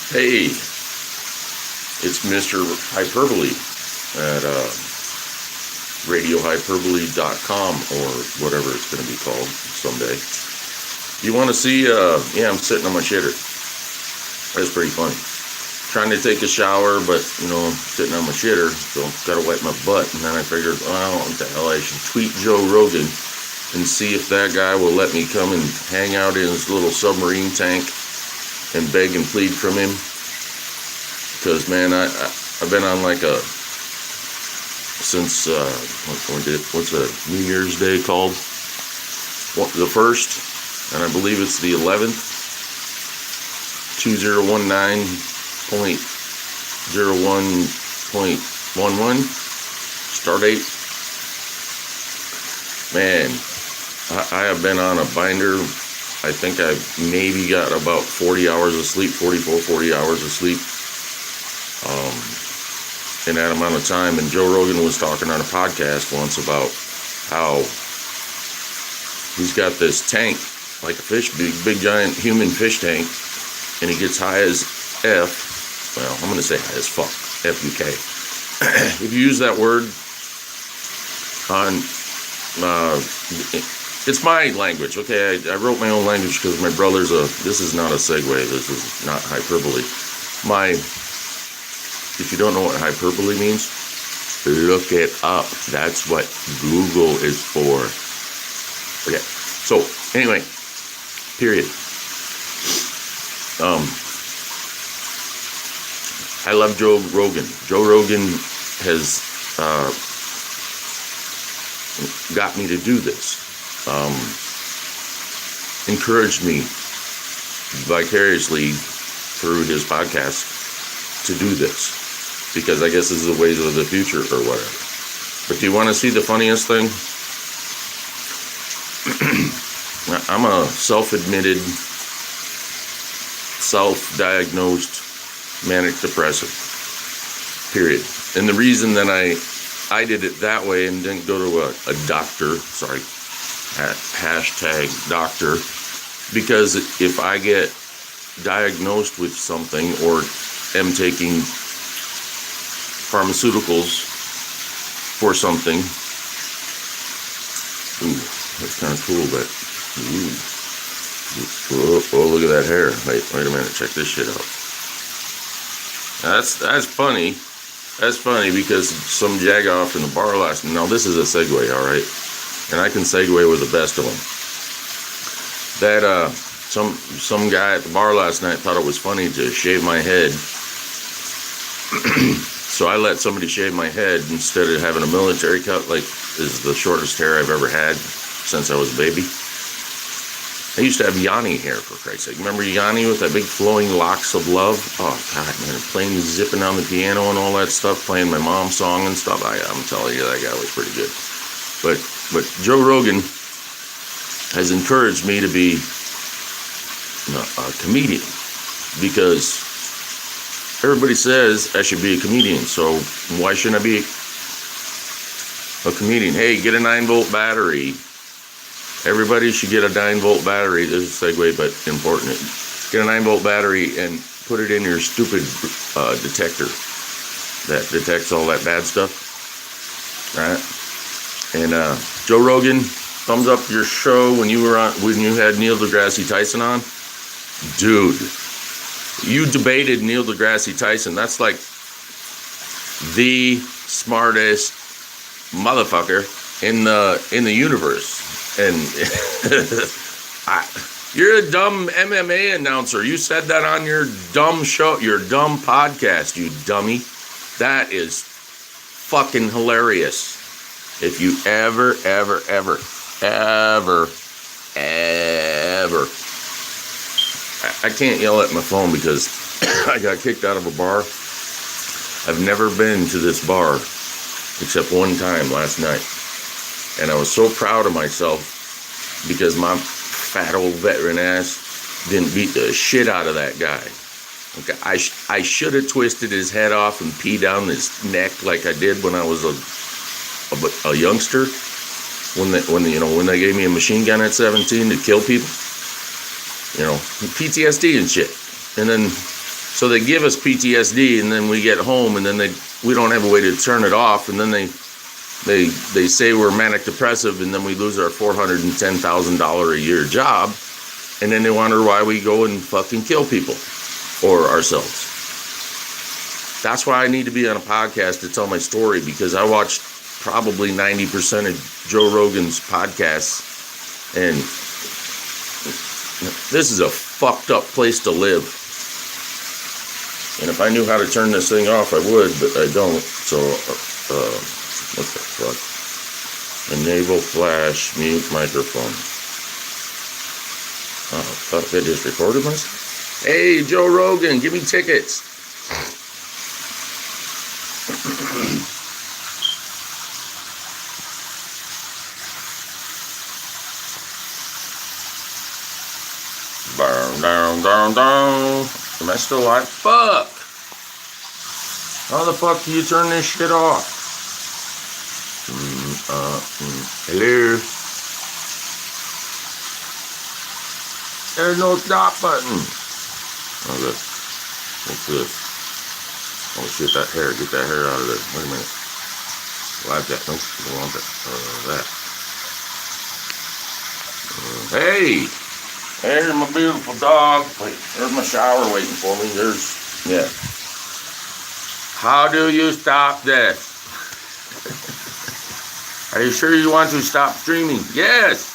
Hey, it's Mr. Hyperbole at radioHyperboleMr.HyperboleLOVESJoeRogan or whatever it's going to be called someday. You want to see, I'm sitting on my shitter. That's pretty funny. Trying to take a shower, but, I'm sitting on my shitter, so got to wipe my butt. And then I figured, what the hell, I should tweet Joe Rogan and see if that guy will let me come and hang out in his little submarine tank and beg and plead from him. Because, man, I've been on like since, what's a New Year's Day called? The 1st, and I believe it's the 11th, 2019.01.11, start date. Man, I have been on a binder. I think I've maybe got about 40 hours of sleep, 40 hours of sleep in that amount of time. And Joe Rogan was talking on a podcast once about how he's got this tank, like a fish, big giant human fish tank, and he gets high as F. Well, I'm going to say high as fuck, F-U-K. If you use that word on... it's my language, okay? I wrote my own language because my brother's this is not a segue, this is not hyperbole. If you don't know what hyperbole means, look it up. That's what Google is for. Okay, so anyway, period. I love Joe Rogan. Joe Rogan has got me to do this. Encouraged me vicariously through his podcast to do this, because I guess this is the ways of the future or whatever. But do you want to see the funniest thing? I'm a self-admitted, self-diagnosed manic depressive, period. And the reason that I did it that way and didn't go to a doctor, hashtag doctor, because if I get diagnosed with something or am taking pharmaceuticals for something, that's kind of cool, but oh, look at that hair. Wait a minute, check this shit out. That's funny. That's funny because some jagoff in the bar last night. Now this is a segue, all right, and I can segue with the best of them. That some guy at the bar last night thought it was funny to shave my head, so I let somebody shave my head instead of having a military cut, like is the shortest hair I've ever had since I was a baby. I used to have Yanni hair, for Christ's sake. Remember Yanni with that big flowing locks of love? Oh, God, man, playing, zipping on the piano and all that stuff, playing my mom's song and stuff. I'm telling you, that guy was pretty good. But Joe Rogan has encouraged me to be a comedian, because everybody says I should be a comedian, so why shouldn't I be a comedian? Hey, get a 9-volt battery. Everybody should get a 9-volt battery. This is a segue, but important. Get a 9-volt battery and put it in your stupid detector that detects all that bad stuff. All right? And Joe Rogan, thumbs up your show when you had Neil deGrasse Tyson on. Dude, you debated Neil deGrasse Tyson. That's like the smartest motherfucker in the universe. And you're a dumb MMA announcer. You said that on your dumb show, your dumb podcast, you dummy. That is fucking hilarious. If you ever I can't yell at my phone because I got kicked out of a bar. I've never been to this bar except one time last night. And I was so proud of myself because my fat old veteran ass didn't beat the shit out of that guy. Okay, I should have twisted his head off and peed down his neck like I did when I was a youngster. When they gave me a machine gun at 17 to kill people, PTSD and shit. And then So they give us PTSD, and then we get home, and then we don't have a way to turn it off, and then they say we're manic depressive, and then we lose our $410,000 a year job, and then they wonder why we go and fucking kill people or ourselves. That's why I need to be on a podcast to tell my story, because I watched probably 90% of Joe Rogan's podcasts, and this is a fucked up place to live. And if I knew how to turn this thing off, I would, but I don't. So, what the fuck? Enable flash, mute microphone. Oh, fuck, they just recorded myself? Hey, Joe Rogan, give me tickets. Down. Am I still live? Fuck! How the fuck do you turn this shit off? Hello? There's no stop button. Okay. What's this? Oh shit, that hair. Get that hair out of there. Wait a minute. Like that. Nope. Don't want that. That. Hey! There's my beautiful dog. Wait, there's my shower waiting for me. Yeah. How do you stop this? Are you sure you want to stop streaming? Yes.